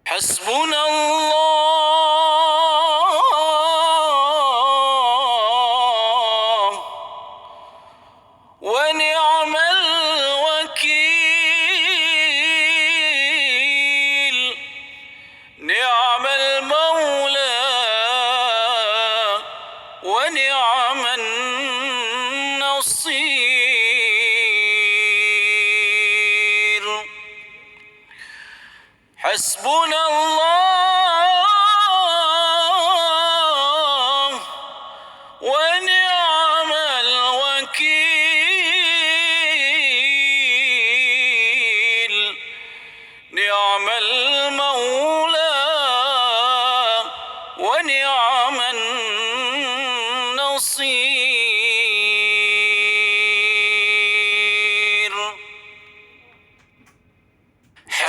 حسبنا الله ونعم الوكيل، نعم المولى ونعم النصير. حسبنا الله ونعم الوكيل، نعم المولى ونعم النصير.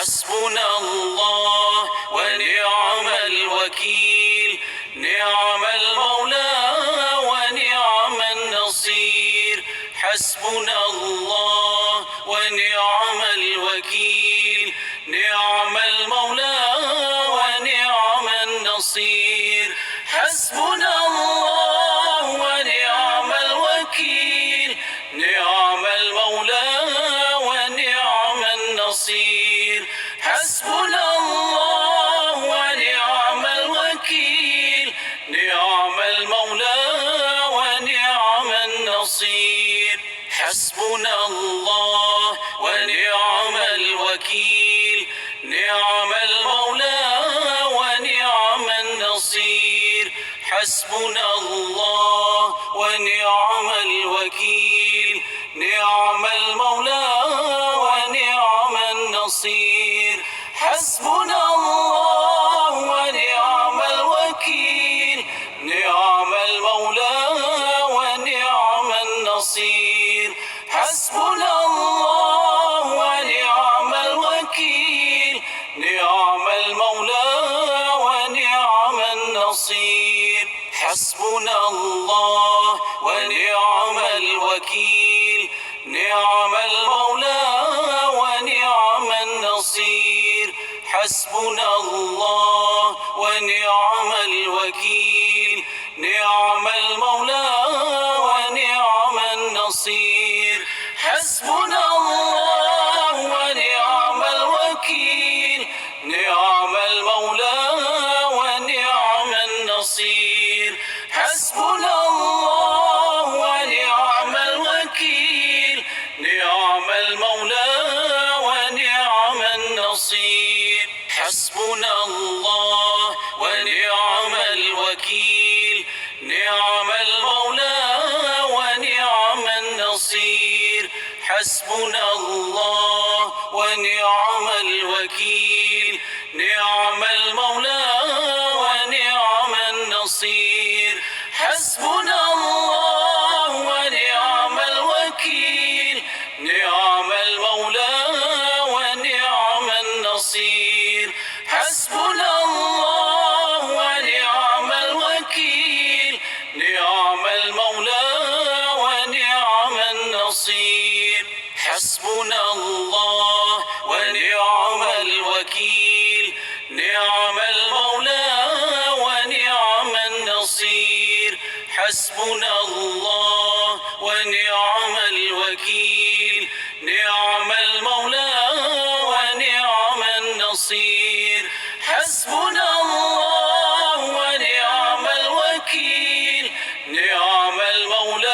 حسبنا الله ونعم الوكيل، نعم المولى ونعم النصير. حسبنا الله ونعم الوكيل، نعم المولى ونعم النصير. حسبنا الله ونعم الوكيل، نعم المولى ونعم النصير. حسبنا الله ونعم الوكيل، نعم المولى ونعم النصير. حسبنا الله ونعم الوكيل، نعم المولى ونعم النصير. حسبنا الله ونعم الوكيل، نعم المولى ونعم النصير. حسبنا الله ونعم الوكيل، نعم المولى ونعم النصير. حسبنا الله ونعم الوكيل، نعم المولى ونعم النصير. حسبنا الله ونعم الوكيل، نعم المولى ونعم النصير. حسبنا الله ونعم الوكيل، نعم المولى ونعم النصير. حسبنا الله ونعم الوكيل، نعم المولى ونعم النصير. حسبنا الله ونعم الوكيل، نعم المولى ونعم النصير. حسبنا الله ونعم الوكيل، نعم المولى ونعم النصير. حسبنا الله ونعم الوكيل، نعم المولى ونعم النصير. حسبنا الله ونعم الوكيل، نعم المولى ونعم النصير. حسبنا الله ونعم الوكيل، نعم المولى ونعم النصير. حسبنا الله ونعم الوكيل، نعم المولى ونعم النصير. حسبنا الله ونعم الوكيل، نعم المولى ونعم النصير. حسبنا الله ونعم الوكيل، نعم المولى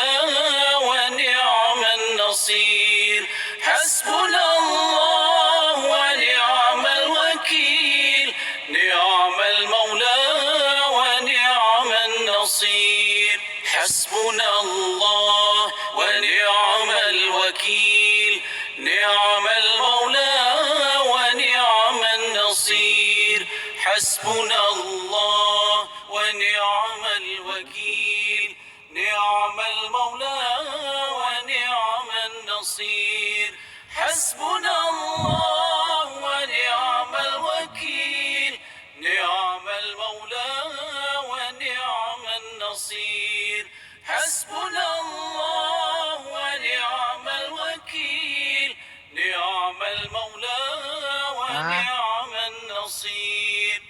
ونعم النصير. حسبنا الله ونعم الوكيل، نعم المولى ونعم النصير. حسبنا الله ونعم الوكيل، نعم المولى ونعم النصير. حسبنا الله ونعم الوكيل، نعم المولى ونعم النصير. حسبنا الله ونعم الوكيل، نعم المولى ونعم النصير. حسبنا الله ونعم الوكيل، نعم المولى ونعم النصير. نصير